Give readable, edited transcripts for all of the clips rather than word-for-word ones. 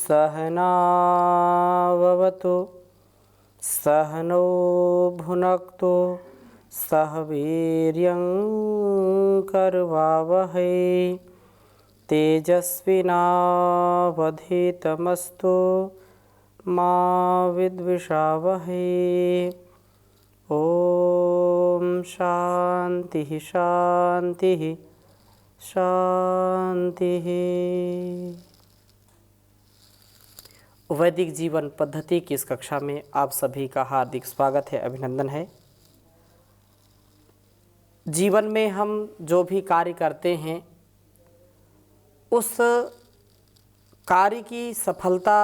सहनाववतु सहनौ भुनक्तु सह वीर्यं करवावहै तेजस्विनावधीतमस्तु मा विद्विषावहै। ओम शांति शांति शांति। वैदिक जीवन पद्धति की इस कक्षा में आप सभी का हार्दिक स्वागत है, अभिनंदन है। जीवन में हम जो भी कार्य करते हैं उस कार्य की सफलता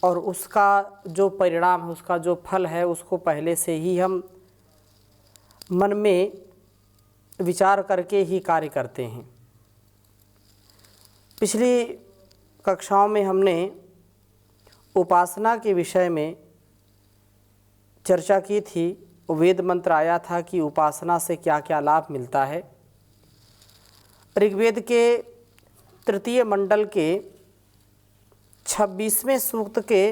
और उसका जो परिणाम है, उसका जो फल है, उसको पहले से ही हम मन में विचार करके ही कार्य करते हैं। पिछली कक्षाओं में हमने उपासना के विषय में चर्चा की थी। वेद मंत्र आया था कि उपासना से क्या क्या लाभ मिलता है। ऋग्वेद के तृतीय मंडल के 26वें सूक्त के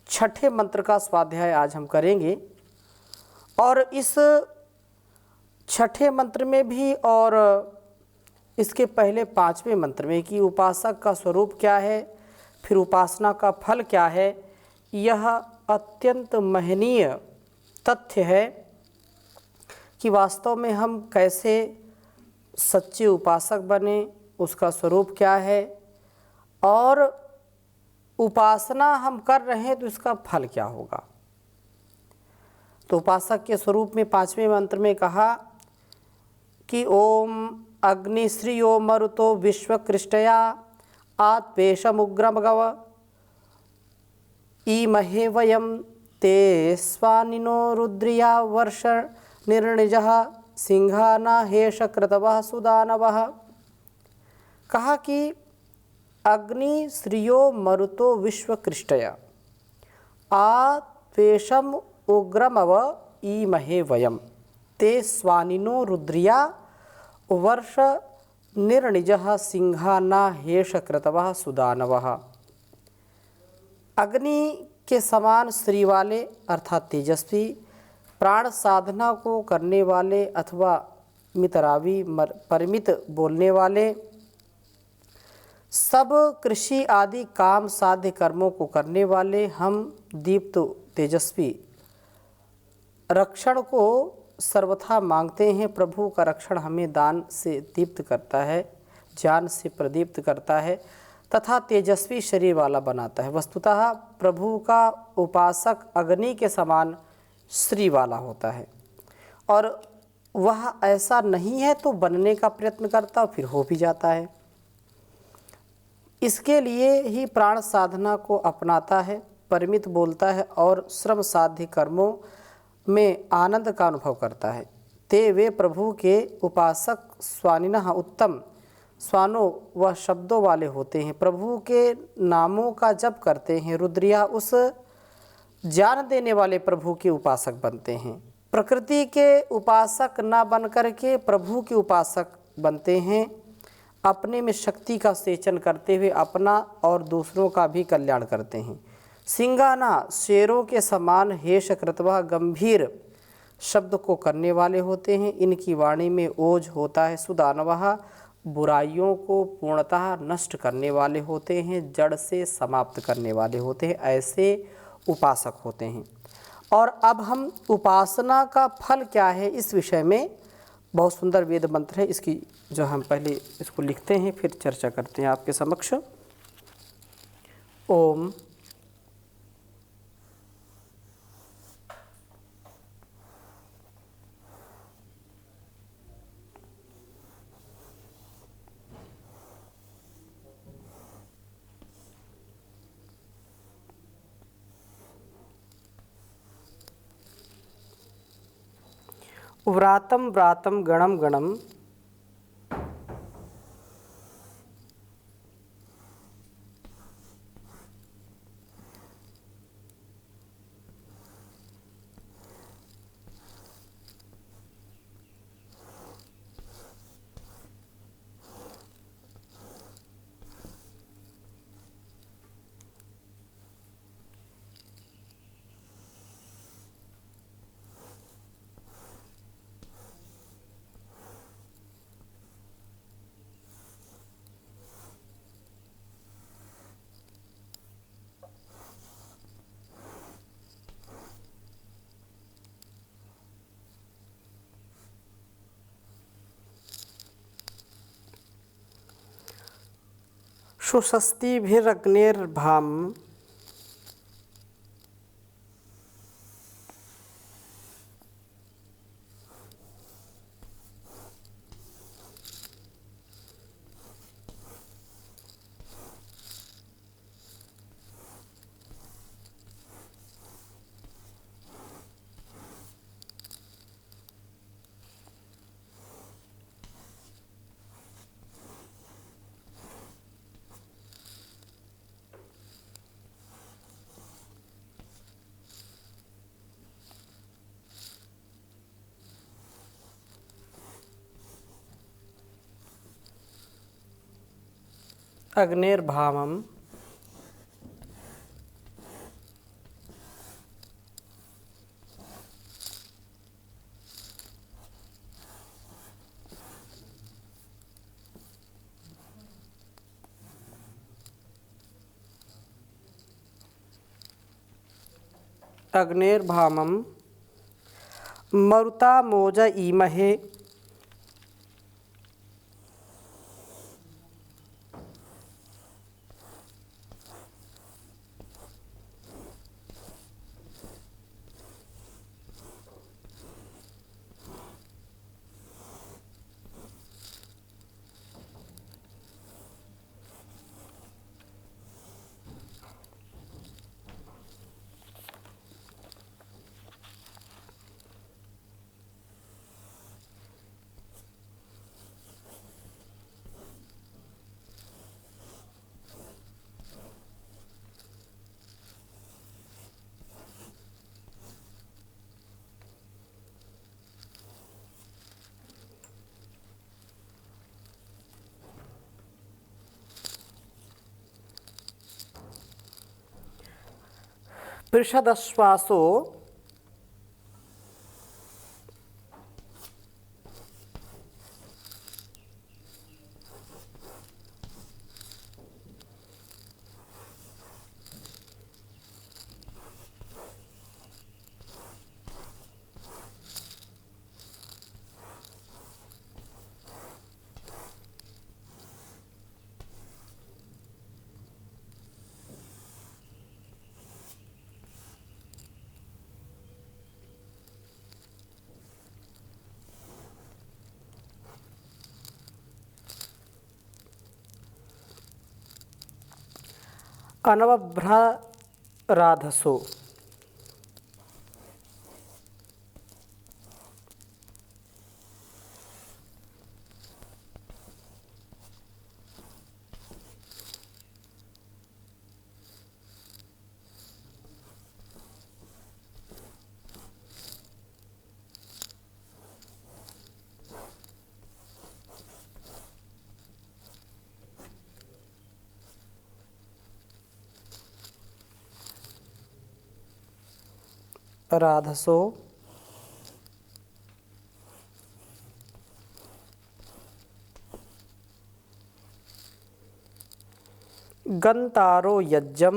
6ठे मंत्र का स्वाध्याय आज हम करेंगे और इस 6ठे मंत्र में भी और इसके पहले 5वें मंत्र में कि उपासक का स्वरूप क्या है, फिर उपासना का फल क्या है, यह अत्यंत महनीय तथ्य है कि वास्तव में हम कैसे सच्चे उपासक बने, उसका स्वरूप क्या है और उपासना हम कर रहे हैं तो इसका फल क्या होगा। तो उपासक के स्वरूप में 5वें मंत्र में कहा कि ओम अग्निश्रियो मरुतो विश्वकृष्टया आत्वेशमुग्रमगव ईमहे वयं ते स्वानिनो रुद्रिया वर्ष निर्णिजः सिंहाना हेश कृतवः सुदानवः। कहा कि अग्नि श्रियो मरुतो विश्वकृष्टया आत्वेशम उग्रमव ईमहे वयं ते स्वानिनो रुद्रिया वर्ष निर्णिजः सिंहाना हेश कृतवः सुदानवः। अग्नि के समान श्री वाले अर्थात तेजस्वी, प्राण साधना को करने वाले अथवा मितरावी परिमित बोलने वाले, सब कृषि आदि काम साध्य कर्मों को करने वाले हम दीप्त तेजस्वी रक्षण को सर्वथा मांगते हैं। प्रभु का रक्षण हमें दान से दीप्त करता है, ज्ञान से प्रदीप्त करता है तथा तेजस्वी शरीर वाला बनाता है। वस्तुतः प्रभु का उपासक अग्नि के समान श्री वाला होता है और वह ऐसा नहीं है तो बनने का प्रयत्न करता फिर हो भी जाता है। इसके लिए ही प्राण साधना को अपनाता है, परिमित बोलता है और श्रम साध्य कर्मों में आनंद का अनुभव करता है। ते वे प्रभु के उपासक स्वानिनः उत्तम स्वानो वह शब्दों वाले होते हैं, प्रभु के नामों का जप करते हैं। रुद्रिया उस ज्ञान देने वाले प्रभु के उपासक बनते हैं। प्रकृति के उपासक न बन करके प्रभु के उपासक बनते हैं। अपने में शक्ति का सेचन करते हुए अपना और दूसरों का भी कल्याण करते हैं। सिंगाना शेरों के समान हेश कृतवः गंभीर शब्द को करने वाले होते हैं। इनकी वाणी में ओज होता है। सुदानवः बुराइयों को पूर्णतः नष्ट करने वाले होते हैं, जड़ से समाप्त करने वाले होते हैं। ऐसे उपासक होते हैं। और अब हम उपासना का फल क्या है इस विषय में बहुत सुंदर वेद मंत्र है, इसकी जो हम पहले इसको लिखते हैं फिर चर्चा करते हैं आपके समक्ष। ओम व्रातं व्रातं गणं गणं सुषस्तिभिरग्निर्भाम अग्निर्भामम अग्निर्भामम मरुतामोज ईमहे पृषदश्वासो अनवभ्राराधसो राधसो गन्तारो यज्जम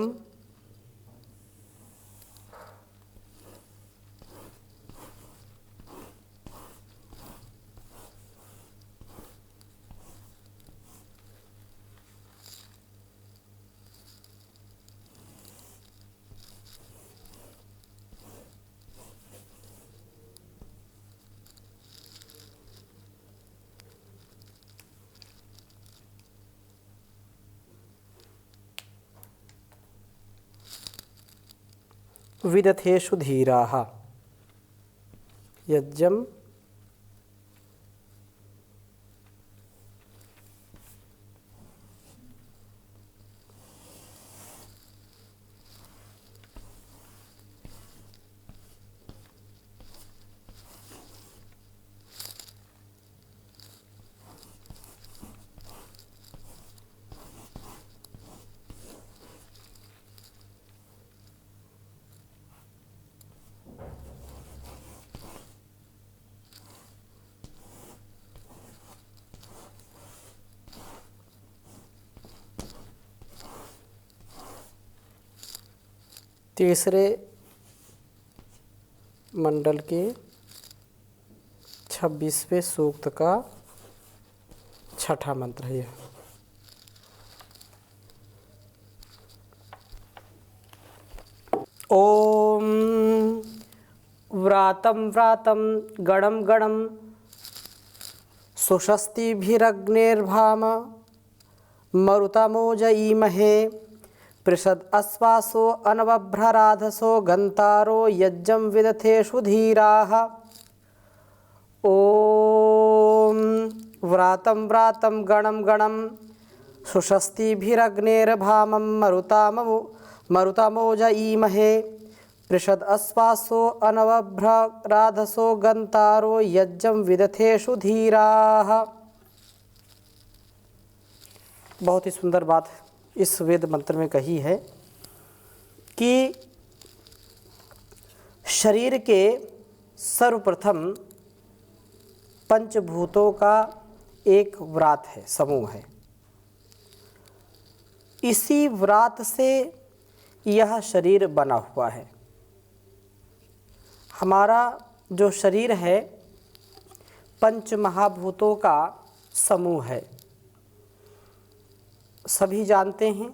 विदथेषु धीराः यज्जम तीसरे मंडल के 26वें सूक्त का छठा मंत्र है यह। ओम व्रातं व्रातं गणं गणं सुषस्तिभिरग्निर्भाम मरुतमोजयीमहे पृषद अस्वासो अनवभ्रराधसो गन्तारो यज्ञं विदथेषु धीराः। ओम व्रातं व्रातं गणं गणं सुषस्तिभिरग्निर्भामं मरुतमोजयीमहे पृषद अस्वासो अनवभ्रराधसो गन्तारो यज्ञं विदथेषु धीराः। बहुत ही सुंदर बात इस वेद मंत्र में कही है कि शरीर के सर्वप्रथम पंचभूतों का एक व्रात है, समूह है। इसी व्रात से यह शरीर बना हुआ है। हमारा जो शरीर है पंच महाभूतों का समूह है। सभी जानते हैं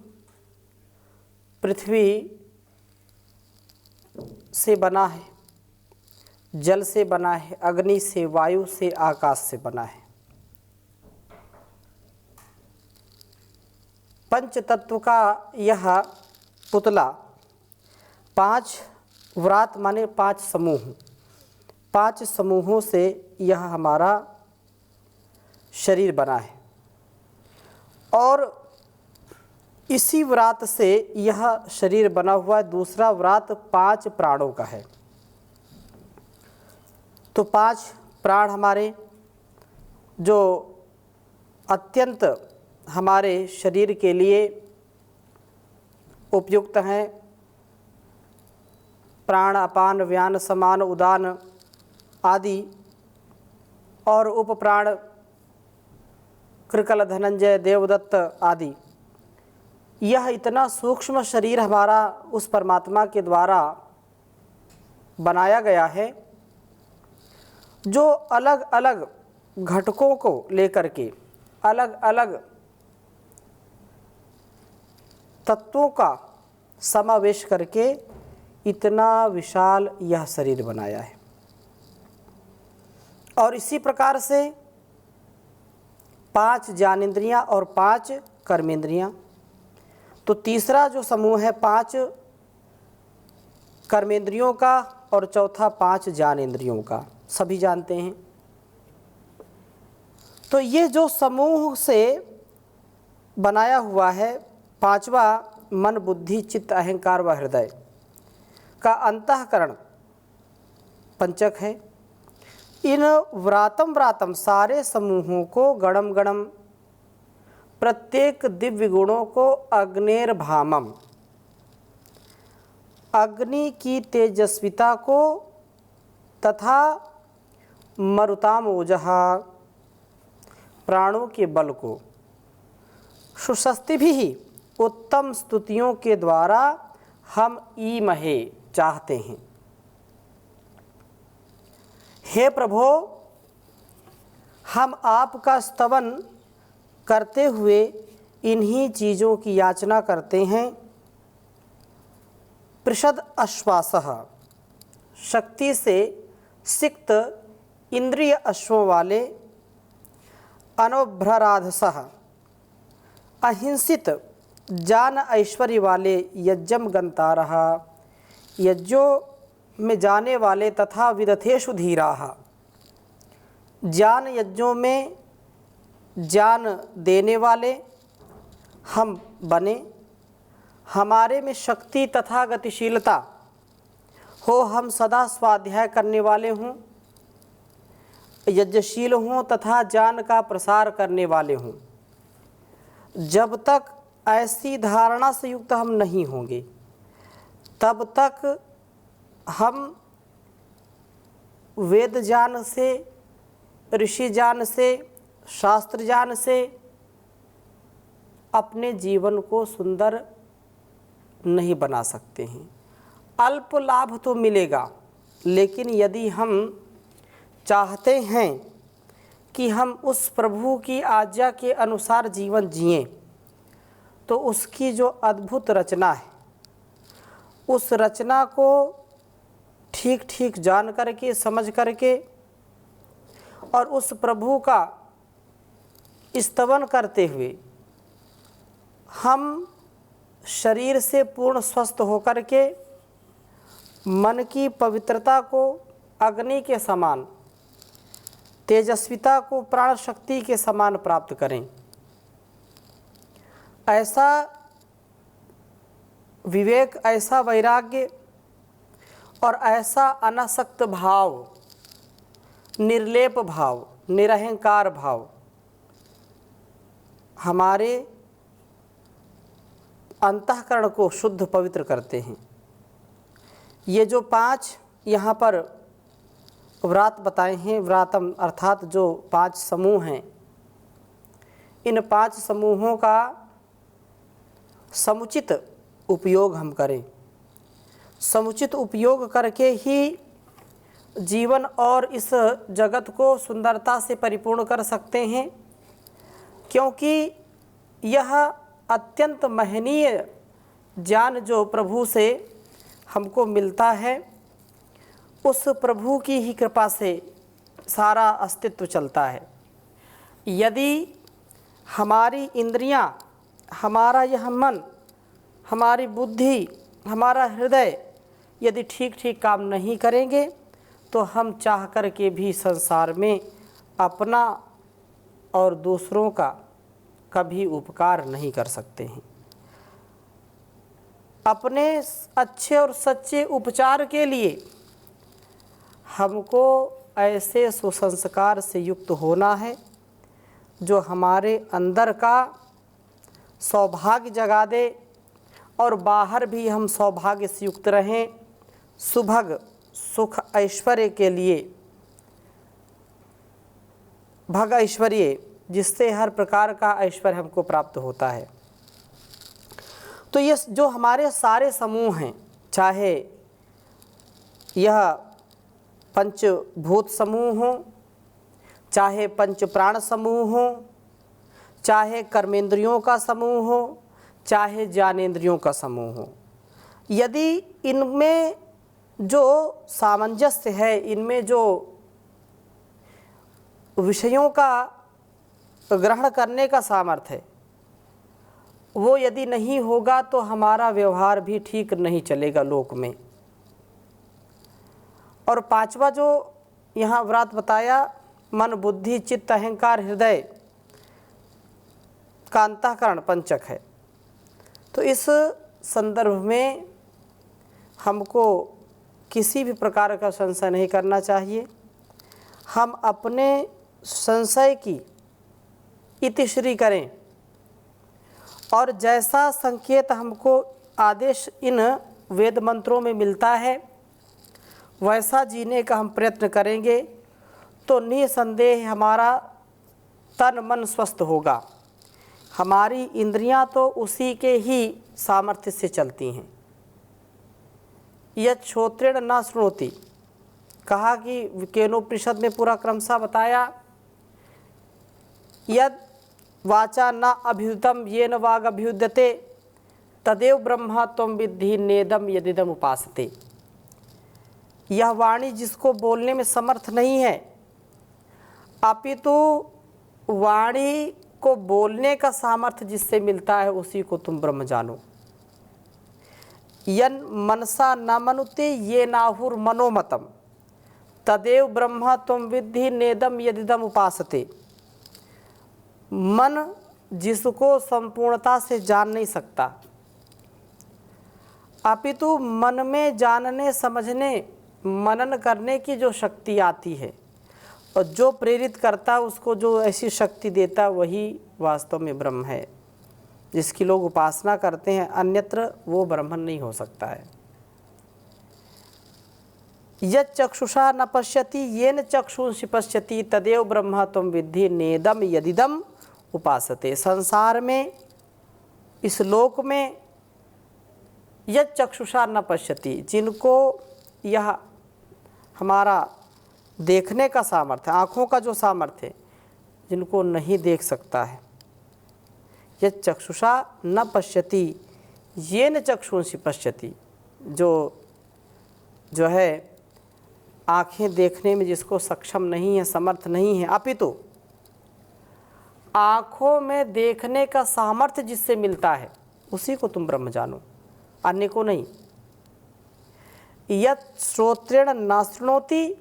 पृथ्वी से बना है, जल से बना है, अग्नि से, वायु से, आकाश से बना है। पंच तत्व का यह पुतला पांच व्रात माने पांच समूह, पांच समूहों से यह हमारा शरीर बना है। और इसी व्रात से यह शरीर बना हुआ है। दूसरा व्रात पांच प्राणों का है। तो पांच प्राण हमारे जो अत्यंत हमारे शरीर के लिए उपयुक्त हैं, प्राण, अपान, व्यान, समान, उदान आदि, और उपप्राण कृकल, धनंजय, देवदत्त आदि। यह इतना सूक्ष्म शरीर हमारा उस परमात्मा के द्वारा बनाया गया है जो अलग अलग घटकों को लेकर के, अलग अलग तत्वों का समावेश करके इतना विशाल यह शरीर बनाया है। और इसी प्रकार से पांच ज्ञानेंद्रियां और पांच कर्मेंद्रियां। तो तीसरा जो समूह है पांच कर्मेंद्रियों का और चौथा पांच ज्ञानेंद्रियों का, सभी जानते हैं। तो ये जो समूह से बनाया हुआ है, पांचवा मन, बुद्धि, चित्त, अहंकार व हृदय का अंतःकरण पंचक है। इन व्रातम व्रातम सारे समूहों को गणम गणम, प्रत्येक दिव्य गुणों को अग्निर्भामम, अग्नि की तेजस्विता को, तथा मरुतामोजहा, प्राणों के बल को, सुषस्ति भी उत्तम स्तुतियों के द्वारा हम ईमहे चाहते हैं। हे प्रभो, हम आपका स्तवन करते हुए इन्हीं चीज़ों की याचना करते हैं। पृषद अश्वासः, शक्ति से सिक्त इंद्रिय अश्वों वाले, अनोभ्रराधसः, अहिंसित जान ऐश्वर्य वाले, यज्ञम गंतारः, यज्ञों में जाने वाले, तथा विदथेषु धीराः, ज्ञान यज्ञों में ज्ञान देने वाले हम बने। हमारे में शक्ति तथा गतिशीलता हो, हम सदा स्वाध्याय करने वाले हों, यज्ञशील हों तथा ज्ञान का प्रसार करने वाले हों। जब तक ऐसी धारणा से युक्त हम नहीं होंगे, तब तक हम वेद ज्ञान से, ऋषि ज्ञान से, शास्त्र ज्ञान से अपने जीवन को सुंदर नहीं बना सकते हैं। अल्प लाभ तो मिलेगा, लेकिन यदि हम चाहते हैं कि हम उस प्रभु की आज्ञा के अनुसार जीवन जिएं, तो उसकी जो अद्भुत रचना है उस रचना को ठीक ठीक जान करके, समझ करके और उस प्रभु का स्तवन करते हुए हम शरीर से पूर्ण स्वस्थ होकर के मन की पवित्रता को अग्नि के समान, तेजस्विता को प्राण शक्ति के समान प्राप्त करें। ऐसा विवेक, ऐसा वैराग्य और ऐसा अनासक्त भाव, निर्लेप भाव, निरहंकार भाव हमारे अंतःकरण को शुद्ध पवित्र करते हैं। ये जो 5 यहाँ पर व्रात बताए हैं, व्रातम अर्थात जो 5 समूह हैं, इन 5 समूहों का समुचित उपयोग हम करें। समुचित उपयोग करके ही जीवन और इस जगत को सुंदरता से परिपूर्ण कर सकते हैं, क्योंकि यह अत्यंत महनीय ज्ञान जो प्रभु से हमको मिलता है, उस प्रभु की ही कृपा से सारा अस्तित्व चलता है। यदि हमारी इंद्रियां, हमारा यह मन, हमारी बुद्धि, हमारा हृदय यदि ठीक ठीक काम नहीं करेंगे तो हम चाह कर के भी संसार में अपना और दूसरों का कभी उपकार नहीं कर सकते हैं। अपने अच्छे और सच्चे उपचार के लिए हमको ऐसे सुसंस्कार से युक्त होना है जो हमारे अंदर का सौभाग्य जगा दे और बाहर भी हम सौभाग्य से युक्त रहें, सुभग सुख ऐश्वर्य के लिए, भग ऐश्वर्य, जिससे हर प्रकार का ऐश्वर्य हमको प्राप्त होता है। तो ये जो हमारे सारे समूह हैं, चाहे यह पंचभूत समूह हो, चाहे पंच प्राण समूह हो, चाहे कर्मेंद्रियों का समूह हो, चाहे ज्ञानेंद्रियों का समूह हो, यदि इनमें जो सामंजस्य है, इनमें जो विषयों का ग्रहण करने का सामर्थ्य है, वो यदि नहीं होगा तो हमारा व्यवहार भी ठीक नहीं चलेगा लोक में। और 5वां जो यहाँ व्रत बताया, मन, बुद्धि, चित्त, अहंकार, हृदय का अंतःकरण पंचक है। तो इस संदर्भ में हमको किसी भी प्रकार का संशय नहीं करना चाहिए। हम अपने संशय की इतिश्री करें और जैसा संकेत हमको आदेश इन वेद मंत्रों में मिलता है वैसा जीने का हम प्रयत्न करेंगे तो निसंदेह हमारा तन मन स्वस्थ होगा। हमारी इंद्रियां तो उसी के ही सामर्थ्य से चलती हैं। यत् श्रोत्रेण न शृणोति, कहा कि केनोपनिषद में पूरा क्रमशः बताया, यद वाचा न अभ्युदम येन वाग अभ्युद्यते तदेव ब्रह्म त्वं विद्धि नेदम यदिदम उपासते। यह वाणी जिसको बोलने में समर्थ नहीं है, अपितु वाणी को बोलने का सामर्थ्य जिससे मिलता है उसी को तुम ब्रह्म जानो। यन मनसा न मनुते ये नाहुर मनोमतम तदेव ब्रह्म त्वं विद्धि नेदम यदिदम उपासते। मन जिसको संपूर्णता से जान नहीं सकता, अपितु मन में जानने, समझने, मनन करने की जो शक्ति आती है और जो प्रेरित करता, उसको जो ऐसी शक्ति देता, वही वास्तव में ब्रह्म है जिसकी लोग उपासना करते हैं। अन्यत्र वो ब्रह्मन नहीं हो सकता है। यत् चक्षुषा न पश्यति येन चक्षुंषि पश्यति तदेव ब्रह्म त्वं विद्धि नेदम यदिदम उपासते। संसार में, इस लोक में यत् चक्षुषा न पश्यति, जिनको यह हमारा देखने का सामर्थ्य, आँखों का जो सामर्थ्य, जिनको नहीं देख सकता है, यत् चक्षुषा न पश्यति येन चक्षुंषि पश्यति, जो है आँखें देखने में जिसको सक्षम नहीं है, समर्थ नहीं है, अपितु आँखों में देखने का सामर्थ्य जिससे मिलता है उसी को तुम ब्रह्म जानो, अन्य को नहीं। यत् श्रोत्रेण न शृणोति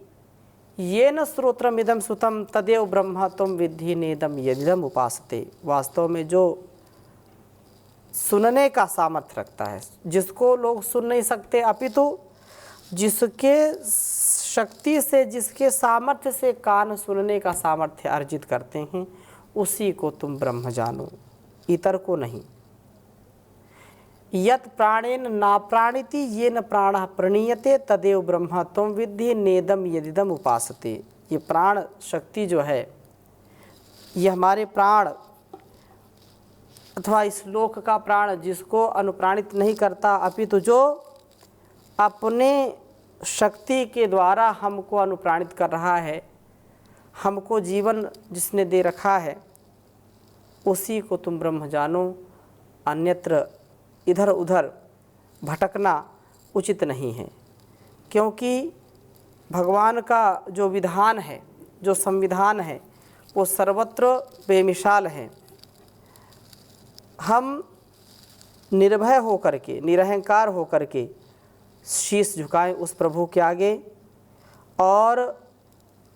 येन श्रोत्रमिदं श्रुतं तदेव ब्रह्म त्वं विद्धि नेदम यदिदम उपासते। वास्तव में जो सुनने का सामर्थ्य रखता है, जिसको लोग सुन नहीं सकते, अपितु जिसके शक्ति से, जिसके सामर्थ्य से कान सुनने का सामर्थ्य अर्जित करते हैं, उसी को तुम ब्रह्म जानो, इतर को नहीं। यत् प्राणेन ना प्राणिति येन प्राणः प्रणीयते तदेव ब्रह्म त्वं विद्धि नेदम यदिदम उपासते। ये प्राण शक्ति जो है, ये हमारे प्राण अथवा इस लोक का प्राण जिसको अनुप्राणित नहीं करता, अपितु जो अपने शक्ति के द्वारा हमको अनुप्राणित कर रहा है, हमको जीवन जिसने दे रखा है, उसी को तुम ब्रह्म जानो, अन्यत्र इधर उधर भटकना उचित नहीं है। क्योंकि भगवान का जो विधान है, जो संविधान है, वो सर्वत्र बेमिसाल है। हम निर्भय होकर के, निरहंकार होकर के शीश झुकाएं उस प्रभु के आगे और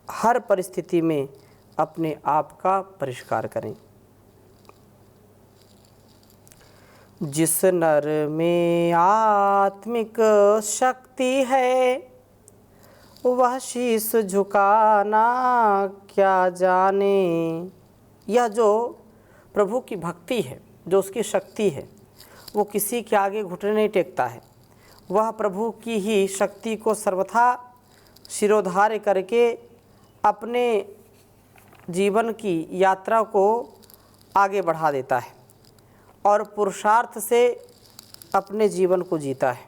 हर परिस्थिति में अपने आप का परिष्कार करें। जिस नर में आत्मिक शक्ति है वह शीश झुकाना क्या जाने। यह जो प्रभु की भक्ति है, जो उसकी शक्ति है, वो किसी के आगे घुटने नहीं टेकता है। वह प्रभु की ही शक्ति को सर्वथा शिरोधार्य करके अपने जीवन की यात्रा को आगे बढ़ा देता है और पुरुषार्थ से अपने जीवन को जीता है।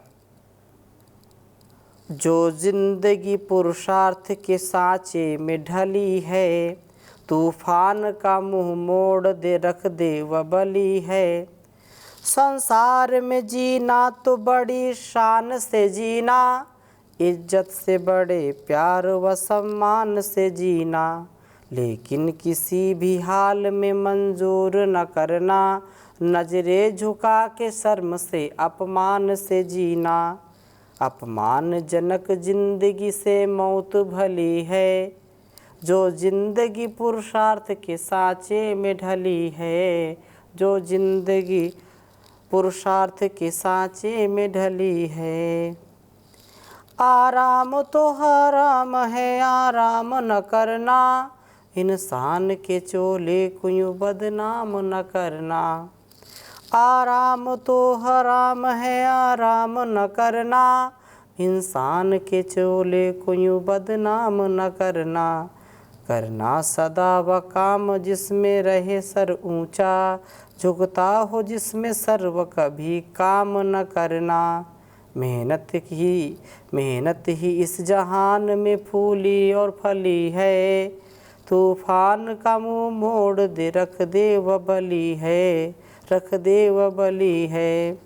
जो जिंदगी पुरुषार्थ के सांचे में ढली है, तूफान का मुंह मोड़ दे रख दे वह बली है। संसार में जीना तो बड़ी शान से जीना, इज्जत से बड़े प्यार व सम्मान से जीना, लेकिन किसी भी हाल में मंजूर न करना, नजरें झुका के शर्म से अपमान से जीना। अपमानजनक जिंदगी से मौत भली है, जो जिंदगी पुरुषार्थ के सांचे में ढली है, जो जिंदगी पुरुषार्थ के सांचे में ढली है। आराम तो हराम है, आराम न करना, इंसान के चोले को यूं बदनाम न करना। आराम तो हराम है, आराम न करना, इंसान के चोले को यूं बदनाम न करना। करना सदा वह काम जिसमें रहे सर ऊंचा, झुकता हो जिसमें सर्व कभी काम न करना। मेहनत ही इस जहान में फूली और फली है, तूफान का मुंह मोड़ दे रख दे वह बली है, रख दे वह बली है।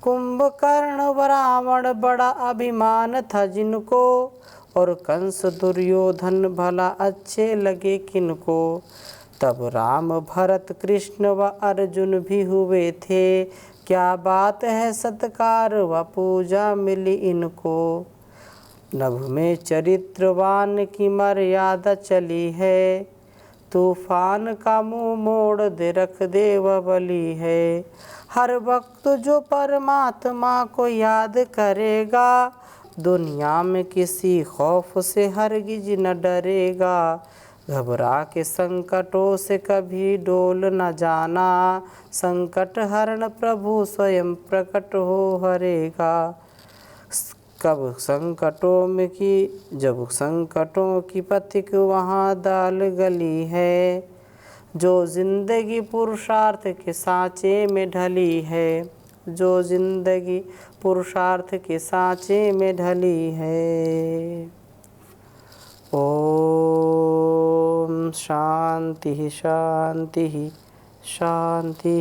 कुंभकर्ण व रावण बड़ा अभिमान था जिनको, और कंस दुर्योधन भला अच्छे लगे किनको। तब राम भरत कृष्ण व अर्जुन भी हुए थे, क्या बात है सत्कार व पूजा मिली इनको। नभ में चरित्रवान की मर्यादा चली है, तूफान का मुंह मोड़ दे रख दे वह बली है। हर वक्त जो परमात्मा को याद करेगा, दुनिया में किसी खौफ से हरगिज न डरेगा। घबरा के संकटों से कभी डोल न जाना, संकट हरण प्रभु स्वयं प्रकट हो हरेगा। जब संकटों की पथिक वहाँ दाल गली है, जो जिंदगी पुरुषार्थ के सांचे में ढली है, जो जिंदगी पुरुषार्थ के सांचे में ढली है। ओम शांति शांति शांति।